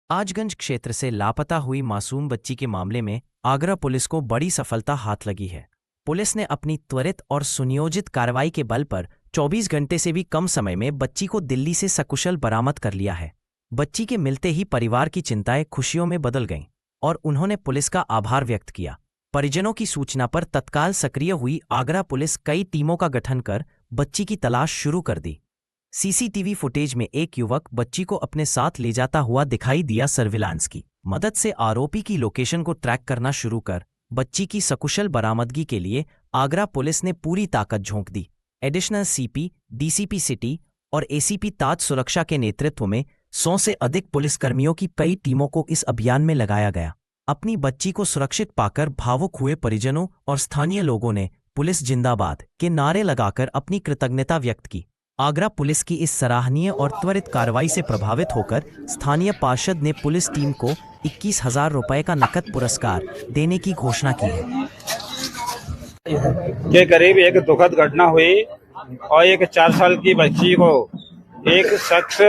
आजगंज क्षेत्र से लापता हुई मासूम बच्ची के मामले में आगरा पुलिस को बड़ी सफलता हाथ लगी है। पुलिस ने अपनी त्वरित और सुनियोजित कार्रवाई के बल पर 24 घंटे से भी कम समय में बच्ची को दिल्ली से सकुशल बरामद कर लिया है। बच्ची के मिलते ही परिवार की चिंताएं खुशियों में बदल गईं और उन्होंने पुलिस का आभार व्यक्त किया। परिजनों की सूचना पर तत्काल सक्रिय हुई आगरा पुलिस कई टीमों का गठन कर बच्ची की तलाश शुरू कर दी। सीसीटीवी फुटेज में एक युवक बच्ची को अपने साथ ले जाता हुआ दिखाई दिया। सर्विलांस की मदद से आरोपी की लोकेशन को ट्रैक करना शुरू कर बच्ची की सकुशल बरामदगी के लिए आगरा पुलिस ने पूरी ताकत झोंक दी। एडिशनल सीपी, डीसीपी सिटी और एसीपी ताज सुरक्षा के नेतृत्व में 100 से अधिक पुलिसकर्मियों की कई टीमों को इस अभियान में लगाया गया। अपनी बच्ची को सुरक्षित पाकर भावुक हुए परिजनों और स्थानीय लोगों ने पुलिस जिंदाबाद के नारे लगाकर अपनी कृतज्ञता व्यक्त की। आगरा पुलिस की इस सराहनीय और त्वरित कार्रवाई से प्रभावित होकर स्थानीय पार्षद ने पुलिस टीम को 21,000 रुपए का नकद पुरस्कार देने की घोषणा की है। के करीब एक दुखद घटना हुई और एक 4 साल की बच्ची को एक शख्स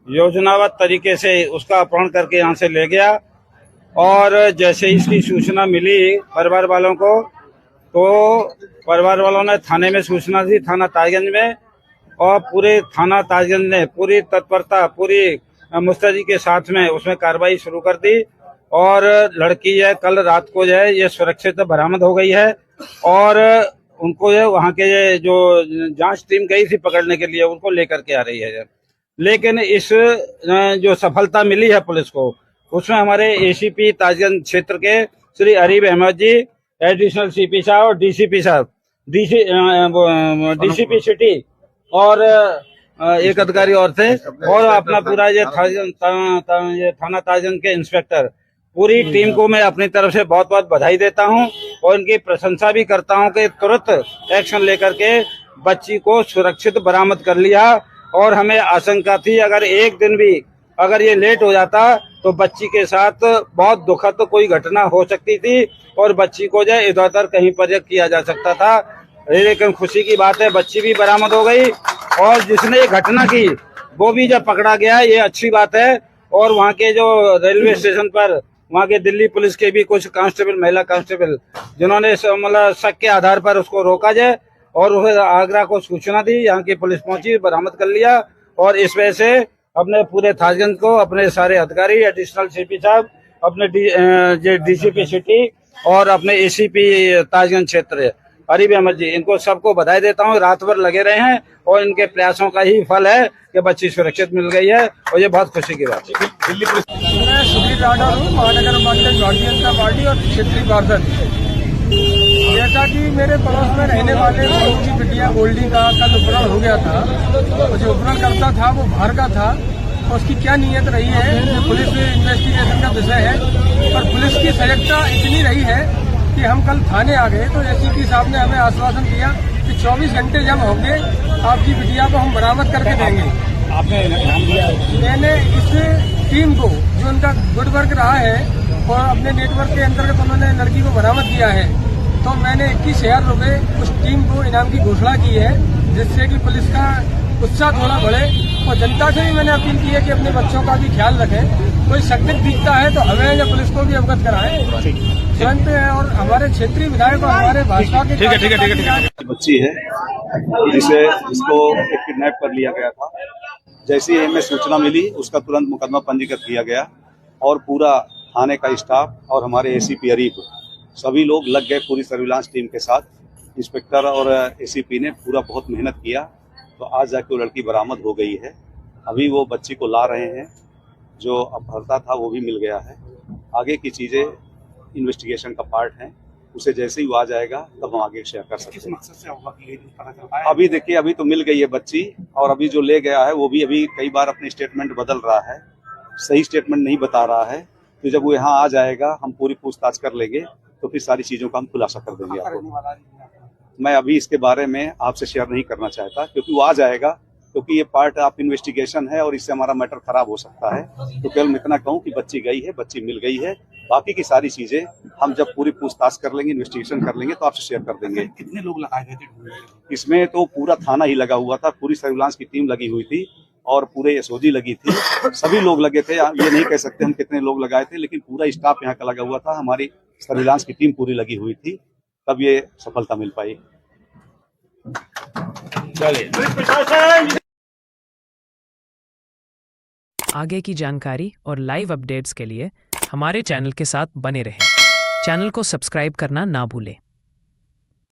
योजनाबद्ध तरीके से उसका अपहरण करके यहाँ से ले गया। और जैसे इसकी सूचना मिली परिवार वालों को, तो परिवार वालों ने थाने में सूचना दी, थाना ताजगंज में, और पूरे थाना ताजगंज ने पूरी तत्परता, पूरी मुस्तैदी के साथ में उसमें कार्रवाई शुरू कर दी। और लड़की है कल रात को जो है ये सुरक्षित बरामद हो गई है। और उनको जो वहाँ के जो जांच टीम गई थी पकड़ने के लिए, उनको लेकर के आ रही है। लेकिन इस जो सफलता मिली है पुलिस को, उसमें हमारे एसीपी ताजगंज क्षेत्र के श्री अरीब अहमद जी, एडिशनल सीपी साहब और डीसीपी साहब, डीसीपी सिटी और एक अधिकारी और थे, और अपना पूरा ये थाना ताजगंज के इंस्पेक्टर, पूरी टीम को मैं अपनी तरफ से बहुत बहुत बधाई देता हूं और इनकी प्रशंसा भी करता हूं कि तुरंत एक्शन लेकर के बच्ची को सुरक्षित बरामद कर लिया। और हमें आशंका थी अगर एक दिन भी अगर ये लेट हो जाता तो बच्ची के साथ बहुत दुखद कोई घटना हो सकती थी और बच्ची को जो इधर उधर कहीं पर किया जा सकता था। लेकिन खुशी की बात है बच्ची भी बरामद हो गई और जिसने ये घटना की वो भी जब पकड़ा गया, ये अच्छी बात है। और वहाँ के जो रेलवे स्टेशन पर वहाँ के दिल्ली पुलिस के भी कुछ कांस्टेबल, महिला कांस्टेबल, जिन्होंने मतलब शक के आधार पर उसको रोका जाए और उसे आगरा को सूचना दी, यहाँ की पुलिस पहुंची, बरामद कर लिया। और इस वजह से अपने पूरे थाजगंज को, अपने सारे अधिकारी, एडिशनल सीपी साहब, अपने डीसीपी सिटी और अपने एसीपी ताजगंज क्षेत्र अरीब अहमद जी, इनको सबको बधाई देता हूँ। रात भर लगे रहे हैं और इनके प्रयासों का ही फल है कि बच्ची सुरक्षित मिल गई है और ये बहुत खुशी की बात है। दिल्ली पुलिस मैं सुधीर राठौर हूँ, महानगर पालिका भारतीय जनता पार्टी और क्षेत्रीय पार्षद। जैसा कि मेरे पड़ोस में रहने वाले की बिटिया गोल्डी का कल अपहरण हो गया था, तो जो अपहरण करता था वो बाहर का था, और उसकी क्या नीयत रही है ये पुलिस इन्वेस्टिगेशन का विषय है। पर पुलिस की सजगता इतनी रही है कि हम कल थाने आ गए तो एसीपी साहब ने हमें आश्वासन दिया कि 24 घंटे जब होंगे आपकी बिटिया को हम बरामद करके देंगे। आपने नाम दिया? मैंने इस टीम को, जो उनका गुड वर्क रहा है और अपने नेटवर्क के अंतर्गत उन्होंने लड़की को बरामद किया है, तो मैंने 21,000 रुपये उस टीम को इनाम की घोषणा की है, जिससे कि पुलिस का उत्साह थोड़ा बढ़े। और जनता से भी मैंने अपील की है कि अपने बच्चों का भी ख्याल रखें। कोई संदिग्ध दिखता है तो हमें या पुलिस को भी अवगत कराएं तुरंत। और हमारे क्षेत्रीय विधायक और हमारे भाजपा के ठीक बच्ची है जिसको किडनैप कर लिया गया था। जैसी हमें सूचना मिली उसका तुरंत मुकदमा पंजीकृत किया गया और पूरा थाने का स्टाफ और हमारे एसीपी अरीब सभी लोग लग गए पूरी सर्विलांस टीम के साथ। इंस्पेक्टर और एसीपी ने पूरा बहुत मेहनत किया, तो आज जाके वो लड़की बरामद हो गई है। अभी वो बच्ची को ला रहे हैं, जो अपहरता था वो भी मिल गया है। आगे की चीजें इन्वेस्टिगेशन का पार्ट है, उसे जैसे ही वो आ जाएगा तब हम आगे शेयर कर सकते हैं। किस मकसद से होगा कि पता चल पाया? अभी देखिए, अभी तो मिल गई है बच्ची, और अभी जो ले गया है वो भी अभी कई बार अपने स्टेटमेंट बदल रहा है, सही स्टेटमेंट नहीं बता रहा है। तो जब वो यहाँ आ जाएगा हम पूरी पूछताछ कर लेंगे, तो फिर सारी चीजों का हम खुलासा कर देंगे आपको। मैं अभी इसके बारे में आपसे शेयर नहीं करना चाहता, क्योंकि वो आ जाएगा, क्योंकि ये पार्ट ऑफ इन्वेस्टिगेशन है और इससे हमारा मैटर खराब हो सकता है। तो केवल मैं इतना कहूँ कि बच्ची गई है, बच्ची मिल गई है। बाकी की सारी चीजें हम जब पूरी पूछताछ कर लेंगे, इन्वेस्टिगेशन कर लेंगे, तो आपसे शेयर कर देंगे। कितने लोग लगाए गए थे? इसमें तो पूरा थाना ही लगा हुआ था, पूरी सर्विलांस की टीम लगी हुई थी। और पूरे एसओजी लगी थी, सभी लोग लगे थे। ये नहीं कह सकते हम कितने लोग लगाए थे, लेकिन पूरा स्टाफ यहाँ का लगा हुआ था। हमारी सर्विलांस की टीम पूरी लगी हुई थी, तब ये सफलता मिल पाई। आगे की जानकारी और लाइव अपडेट्स के लिए हमारे चैनल के साथ बने रहें। चैनल को सब्सक्राइब करना ना भूलें।